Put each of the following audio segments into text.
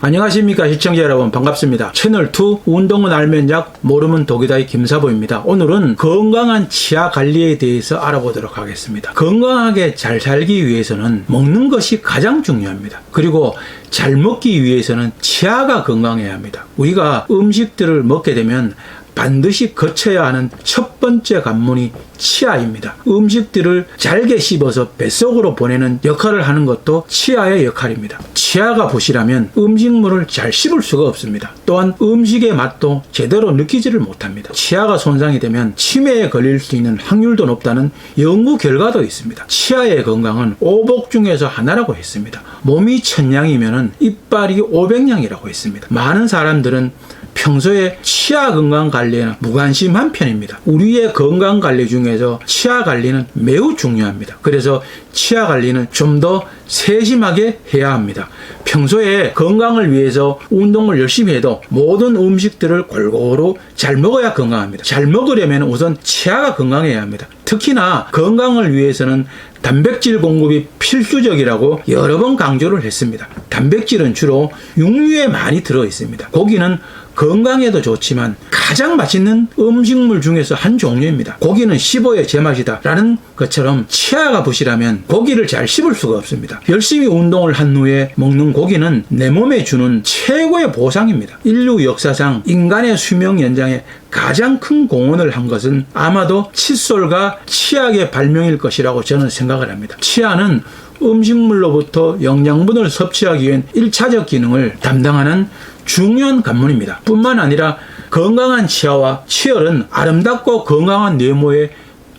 안녕하십니까 시청자 여러분, 반갑습니다. 채널2 운동은 알면 약 모르면 독이다의 김사부입니다. 오늘은 건강한 치아 관리에 대해서 알아보도록 하겠습니다. 건강하게 잘 살기 위해서는 먹는 것이 가장 중요합니다. 그리고 잘 먹기 위해서는 치아가 건강해야 합니다. 우리가 음식들을 먹게 되면 반드시 거쳐야 하는 첫 번째 관문이 치아입니다. 음식들을 잘게 씹어서 뱃속으로 보내는 역할을 하는 것도 치아의 역할입니다. 치아가 부실하면 음식물을 잘 씹을 수가 없습니다. 또한 음식의 맛도 제대로 느끼지를 못합니다. 치아가 손상이 되면 치매에 걸릴 수 있는 확률도 높다는 연구 결과도 있습니다. 치아의 건강은 오복 중에서 하나라고 했습니다. 몸이 1000양이면 이빨이 500양이라고 했습니다. 많은 사람들은 평소에 치아 건강 관리에는 무관심한 편입니다. 우리의 건강 관리 중에서 치아 관리는 매우 중요합니다. 그래서 치아 관리는 좀 더 세심하게 해야 합니다. 평소에 건강을 위해서 운동을 열심히 해도 모든 음식들을 골고루 잘 먹어야 건강합니다. 잘 먹으려면 우선 치아가 건강해야 합니다. 특히나 건강을 위해서는 단백질 공급이 필수적이라고 여러 번 강조를 했습니다. 단백질은 주로 육류에 많이 들어 있습니다. 고기는 건강에도 좋지만 가장 맛있는 음식물 중에서 한 종류입니다. 고기는 씹어야 제맛이다 라는 것처럼 치아가 부실하면 고기를 잘 씹을 수가 없습니다. 열심히 운동을 한 후에 먹는 고기는 내 몸에 주는 최고의 보상입니다. 인류 역사상 인간의 수명 연장에 가장 큰 공헌을 한 것은 아마도 칫솔과 치약의 발명일 것이라고 저는 생각을 합니다. 치아는 음식물로부터 영양분을 섭취하기 위한 1차적 기능을 담당하는 중요한 관문입니다. 뿐만 아니라 건강한 치아와 치열은 아름답고 건강한 외모의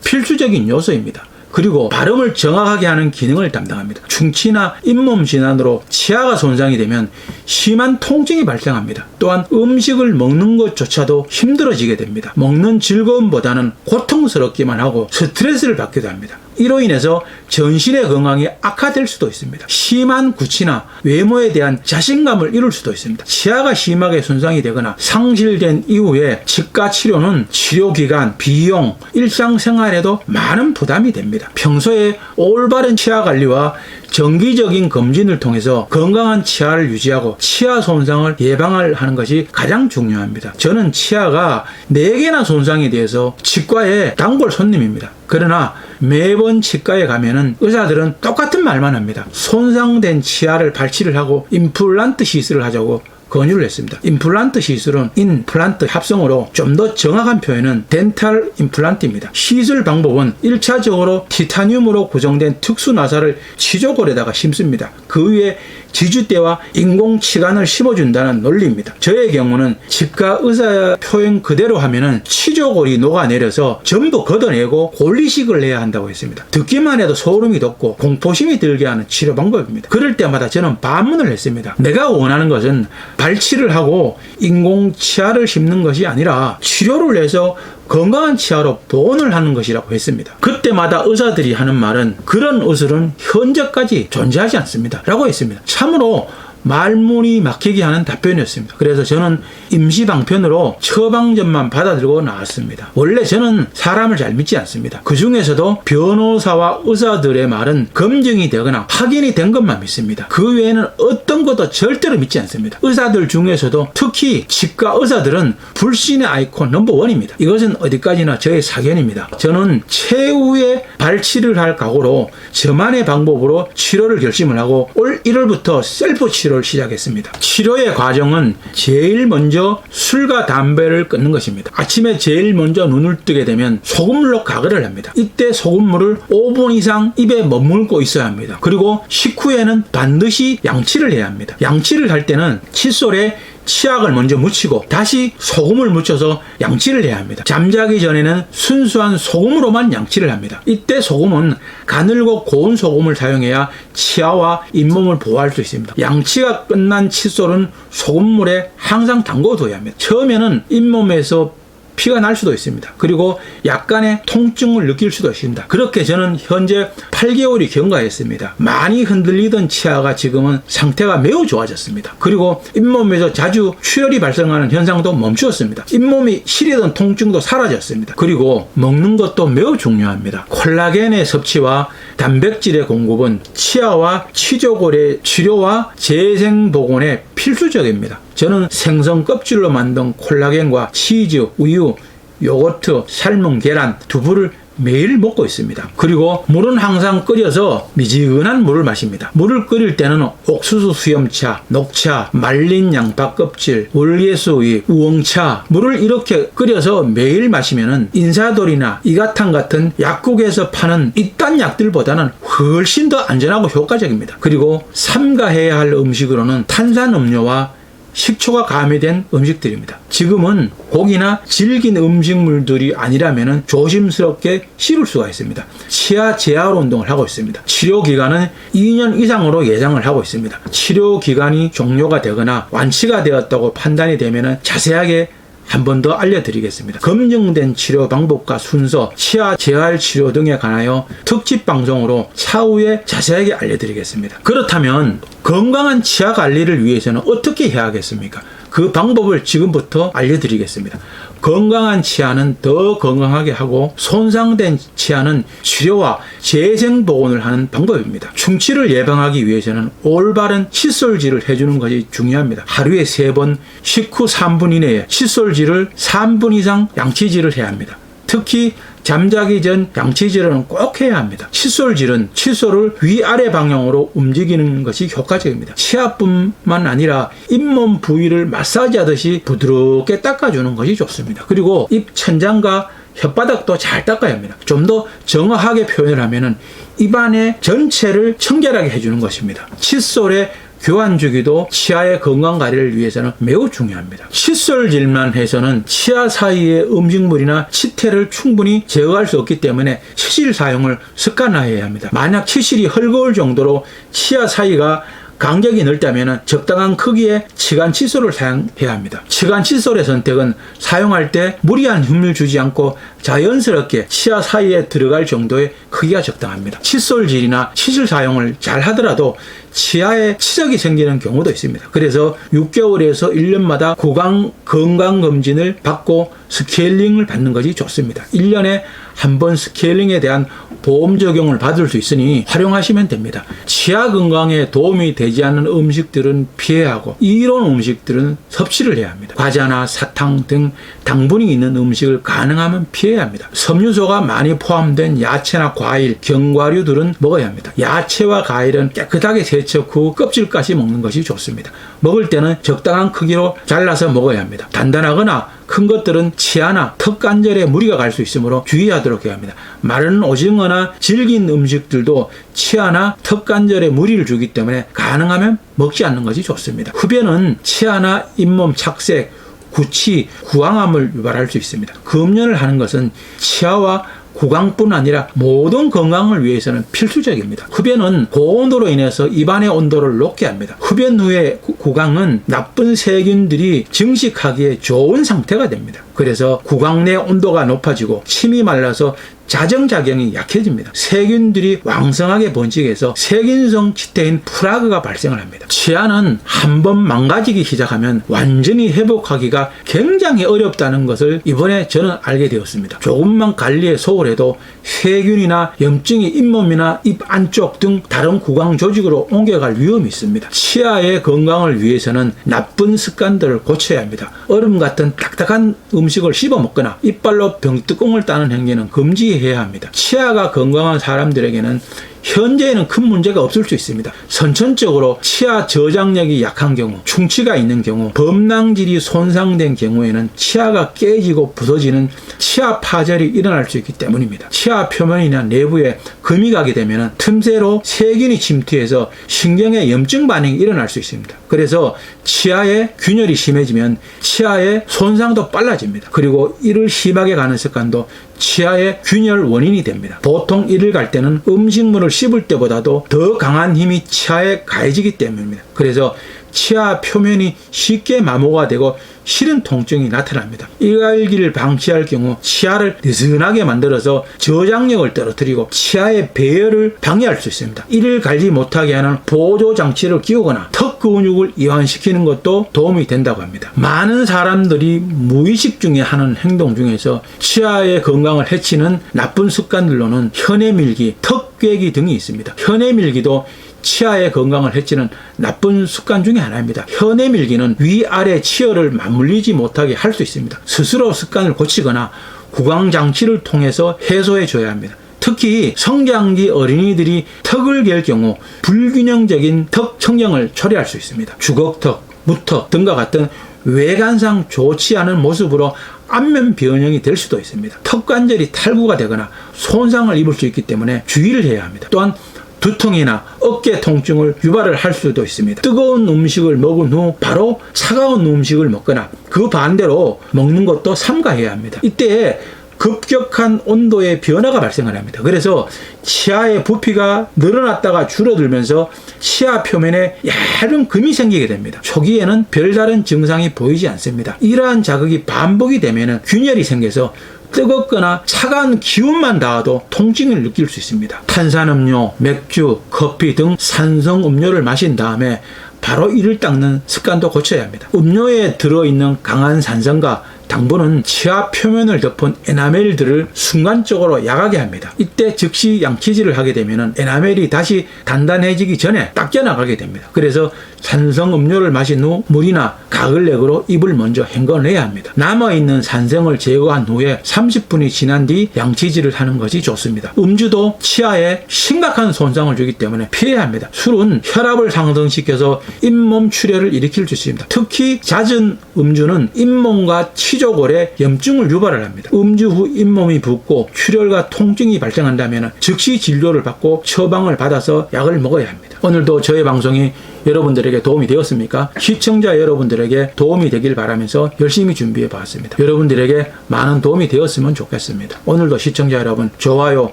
필수적인 요소입니다. 그리고 발음을 정확하게 하는 기능을 담당합니다. 충치나 잇몸 질환으로 치아가 손상이 되면 심한 통증이 발생합니다. 또한 음식을 먹는 것조차도 힘들어지게 됩니다. 먹는 즐거움보다는 고통스럽기만 하고 스트레스를 받기도 합니다. 이로 인해서 전신의 건강이 악화될 수도 있습니다. 심한 구취나 외모에 대한 자신감을 잃을 수도 있습니다. 치아가 심하게 손상이 되거나 상실된 이후에 치과 치료는 치료기간, 비용, 일상생활에도 많은 부담이 됩니다. 평소에 올바른 치아 관리와 정기적인 검진을 통해서 건강한 치아를 유지하고 치아 손상을 예방하는 것이 가장 중요합니다. 저는 치아가 4개나 손상이 돼서 치과에 단골 손님입니다. 그러나 매번 치과에 가면은 의사들은 똑같은 말만 합니다. 손상된 치아를 발치를 하고 임플란트 시술을 하자고 권유를 했습니다. 임플란트 시술은 인플란트 합성어로 좀 더 정확한 표현은 덴탈 임플란트입니다. 시술 방법은 1차적으로 티타늄으로 구성된 특수 나사를 치조골에다가 심습니다. 그 위에 지주대와 인공치관을 심어준다는 논리입니다. 저의 경우는 치과 의사 표현 그대로 하면은 치조골이 녹아내려서 전부 걷어내고 골리식을 해야 한다고 했습니다. 듣기만 해도 소름이 돋고 공포심이 들게 하는 치료 방법입니다. 그럴 때마다 저는 반문을 했습니다. 내가 원하는 것은 발치를 하고 인공치아를 심는 것이 아니라 치료를 해서 건강한 치아로 보온을 하는 것이라고 했습니다. 그때마다 의사들이 하는 말은 그런 의술은 현재까지 존재하지 않습니다 라고 했습니다. 참으로 말문이 막히게 하는 답변이었습니다. 그래서 저는 임시방편으로 처방전만 받아들고 나왔습니다. 원래 저는 사람을 잘 믿지 않습니다. 그 중에서도 변호사와 의사들의 말은 검증이 되거나 확인이 된 것만 믿습니다. 그 외에는 어떤 것도 절대로 믿지 않습니다. 의사들 중에서도 특히 치과 의사들은 불신의 아이콘 넘버1입니다. 이것은 어디까지나 저의 사견입니다. 저는 최후의 발치를 할 각오로 저만의 방법으로 치료를 결심을 하고 올 1월부터 셀프 치료를 시작했습니다. 치료의 과정은 제일 먼저 술과 담배를 끊는 것입니다. 아침에 제일 먼저 눈을 뜨게 되면 소금물로 가글을 합니다. 이때 소금물을 5분 이상 입에 머물고 있어야 합니다. 그리고 식후에는 반드시 양치를 해야 합니다. 양치를 할 때는 칫솔에 치약을 먼저 묻히고 다시 소금을 묻혀서 양치를 해야 합니다. 잠자기 전에는 순수한 소금으로만 양치를 합니다. 이때 소금은 가늘고 고운 소금을 사용해야 치아와 잇몸을 보호할 수 있습니다. 양치가 끝난 칫솔은 소금물에 항상 담궈둬야 합니다. 처음에는 잇몸에서 피가 날 수도 있습니다. 그리고 약간의 통증을 느낄 수도 있습니다. 그렇게 저는 현재 8개월이 경과했습니다. 많이 흔들리던 치아가 지금은 상태가 매우 좋아졌습니다. 그리고 잇몸에서 자주 출혈이 발생하는 현상도 멈추었습니다. 잇몸이 시리던 통증도 사라졌습니다. 그리고 먹는 것도 매우 중요합니다. 콜라겐의 섭취와 단백질의 공급은 치아와 치조골의 치료와 재생 복원에 필수적입니다. 저는 생선 껍질로 만든 콜라겐과 치즈, 우유, 요거트, 삶은 계란, 두부를 매일 먹고 있습니다. 그리고 물은 항상 끓여서 미지근한 물을 마십니다. 물을 끓일 때는 옥수수 수염차, 녹차, 말린 양파 껍질, 월계수잎, 우엉차 물을 이렇게 끓여서 매일 마시면은 인사돌이나 이가탄 같은 약국에서 파는 이딴 약들보다는 훨씬 더 안전하고 효과적입니다. 그리고 삼가해야 할 음식으로는 탄산음료와 식초가 가미된 음식들입니다. 지금은 고기나 질긴 음식물들이 아니라면 조심스럽게 씹을 수가 있습니다. 치아 재활 운동을 하고 있습니다. 치료 기간은 2년 이상으로 예상을 하고 있습니다. 치료 기간이 종료가 되거나 완치가 되었다고 판단이 되면 자세하게 한 번 더 알려드리겠습니다. 검증된 치료 방법과 순서, 치아 재활 치료 등에 관하여 특집 방송으로 차후에 자세하게 알려드리겠습니다. 그렇다면 건강한 치아 관리를 위해서는 어떻게 해야 하겠습니까? 그 방법을 지금부터 알려드리겠습니다. 건강한 치아는 더 건강하게 하고 손상된 치아는 치료와 재생 복원을 하는 방법입니다. 충치를 예방하기 위해서는 올바른 칫솔질을 해주는 것이 중요합니다. 하루에 3번, 식후 3분 이내에 칫솔질을 3분 이상 양치질을 해야 합니다. 특히 잠자기 전 양치질은 꼭 해야 합니다. 칫솔질은 칫솔을 위아래 방향으로 움직이는 것이 효과적입니다. 치아뿐만 아니라 잇몸 부위를 마사지하듯이 부드럽게 닦아주는 것이 좋습니다. 그리고 입 천장과 혓바닥도 잘 닦아야 합니다. 좀 더 정확하게 표현을 하면은 입안의 전체를 청결하게 해주는 것입니다. 칫솔의 교환 주기도 치아의 건강 관리를 위해서는 매우 중요합니다. 칫솔질만 해서는 치아 사이의 음식물이나 치태를 충분히 제거할 수 없기 때문에 치실 사용을 습관화해야 합니다. 만약 치실이 헐거울 정도로 치아 사이가 간격이 넓다면 적당한 크기의 치간 칫솔을 사용해야 합니다. 치간 칫솔의 선택은 사용할 때 무리한 힘을 주지 않고 자연스럽게 치아 사이에 들어갈 정도의 크기가 적당합니다. 칫솔질이나 치실 사용을 잘 하더라도 치아에 치석이 생기는 경우도 있습니다. 그래서 6개월에서 1년마다 구강 건강검진을 받고 스케일링을 받는 것이 좋습니다. 1년에 한 번 스케일링에 대한 보험 적용을 받을 수 있으니 활용하시면 됩니다. 치아 건강에 도움이 되지 않는 음식들은 피해야 하고 이런 음식들은 섭취를 해야 합니다. 과자나 사탕 등 당분이 있는 음식을 가능하면 피해야 합니다. 섬유소가 많이 포함된 야채나 과일, 견과류들은 먹어야 합니다. 야채와 과일은 깨끗하게 세척 후 껍질까지 먹는 것이 좋습니다. 먹을 때는 적당한 크기로 잘라서 먹어야 합니다. 단단하거나 큰 것들은 치아나 턱 관절에 무리가 갈 수 있으므로 주의하도록 해야 합니다. 마른 오징어나 질긴 음식들도 치아나 턱 관절에 무리를 주기 때문에 가능하면 먹지 않는 것이 좋습니다. 흡연은 치아나 잇몸 착색, 구취, 구강암을 유발할 수 있습니다. 금연을 하는 것은 치아와 구강뿐 아니라 모든 건강을 위해서는 필수적입니다. 흡연은 고온도로 인해서 입안의 온도를 높게 합니다. 흡연 후에 구강은 나쁜 세균들이 증식하기에 좋은 상태가 됩니다. 그래서 구강 내 온도가 높아지고 침이 말라서 자정작용이 약해집니다. 세균들이 왕성하게 번식해서 세균성 치태인 플라그가 발생을 합니다. 치아는 한번 망가지기 시작하면 완전히 회복하기가 굉장히 어렵다는 것을 이번에 저는 알게 되었습니다. 조금만 관리에 소홀해도 세균이나 염증이 잇몸이나 입 안쪽 등 다른 구강 조직으로 옮겨갈 위험이 있습니다. 치아의 건강을 위해서는 나쁜 습관들을 고쳐야 합니다. 얼음 같은 딱딱한 음식을 씹어 먹거나 이빨로 병뚜껑을 따는 행위는 금지해야 합니다. 치아가 건강한 사람들에게는 현재에는 큰 문제가 없을 수 있습니다. 선천적으로 치아 저장력이 약한 경우, 충치가 있는 경우, 범낭질이 손상된 경우에는 치아가 깨지고 부서지는 치아 파절이 일어날 수 있기 때문입니다. 치아 표면이나 내부에 금이 가게 되면 틈새로 세균이 침투해서 신경에 염증 반응이 일어날 수 있습니다. 그래서 치아에 균열이 심해지면 치아의 손상도 빨라집니다. 그리고 이를 심하게 가는 습관도 치아의 균열 원인이 됩니다. 보통 이를 갈 때는 음식물을 씹을 때보다도 더 강한 힘이 치아에 가해지기 때문입니다. 그래서 치아 표면이 쉽게 마모가 되고 시린 통증이 나타납니다. 일갈기를 방치할 경우 치아를 느슨하게 만들어서 저장력을 떨어뜨리고 치아의 배열을 방해할 수 있습니다. 이를 관리 못하게 하는 보조 장치를 끼우거나 턱 근육을 이완시키는 것도 도움이 된다고 합니다. 많은 사람들이 무의식 중에 하는 행동 중에서 치아의 건강을 해치는 나쁜 습관들로는 혀내 밀기, 턱 꿰기 등이 있습니다. 혀내 밀기도 치아의 건강을 해치는 나쁜 습관 중에 하나입니다. 혀내 밀기는 위아래 치열을 맞물리지 못하게 할 수 있습니다. 스스로 습관을 고치거나 구강장치를 통해서 해소해 줘야 합니다. 특히 성장기 어린이들이 턱을 갤 경우 불균형적인 턱 청량을 초래할 수 있습니다. 주걱턱, 무턱 등과 같은 외관상 좋지 않은 모습으로 안면 변형이 될 수도 있습니다. 턱 관절이 탈구가 되거나 손상을 입을 수 있기 때문에 주의를 해야 합니다. 또한 두통이나 어깨 통증을 유발을 할 수도 있습니다. 뜨거운 음식을 먹은 후 바로 차가운 음식을 먹거나 그 반대로 먹는 것도 삼가해야 합니다. 이때 급격한 온도의 변화가 발생을 합니다. 그래서 치아의 부피가 늘어났다가 줄어들면서 치아 표면에 얇은 금이 생기게 됩니다. 초기에는 별다른 증상이 보이지 않습니다. 이러한 자극이 반복이 되면 균열이 생겨서 뜨겁거나 차가운 기운만 닿아도 통증을 느낄 수 있습니다. 탄산음료, 맥주, 커피 등 산성 음료를 마신 다음에 바로 이를 닦는 습관도 고쳐야 합니다. 음료에 들어있는 강한 산성과 당분은 치아 표면을 덮은 에나멜들을 순간적으로 약하게 합니다. 이때 즉시 양치질을 하게 되면 에나멜이 다시 단단해지기 전에 닦여 나가게 됩니다. 그래서 산성 음료를 마신 후 물이나 가글렉으로 입을 먼저 헹궈내야 합니다. 남아있는 산성을 제거한 후에 30분이 지난 뒤 양치질을 하는 것이 좋습니다. 음주도 치아에 심각한 손상을 주기 때문에 피해야 합니다. 술은 혈압을 상승시켜서 잇몸 출혈을 일으킬 수 있습니다. 특히 잦은 음주는 잇몸과 치조골에 염증을 유발을 합니다. 음주 후 잇몸이 붓고 출혈과 통증이 발생한다면 즉시 진료를 받고 처방을 받아서 약을 먹어야 합니다. 오늘도 저의 방송이 여러분들에게 도움이 되었습니까? 시청자 여러분들에게 도움이 되길 바라면서 열심히 준비해 봤습니다. 여러분들에게 많은 도움이 되었으면 좋겠습니다. 오늘도 시청자 여러분 좋아요,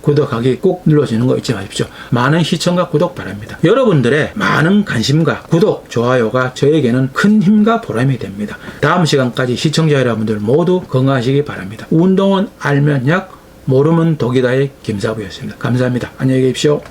구독하기 꼭 눌러주는 거 잊지 마십시오. 많은 시청과 구독 바랍니다. 여러분들의 많은 관심과 구독, 좋아요가 저에게는 큰 힘과 보람이 됩니다. 다음 시간까지 시청자 여러분들 모두 건강하시기 바랍니다. 운동은 알면 약, 모르면 독이다의 김사부였습니다. 감사합니다. 안녕히 계십시오.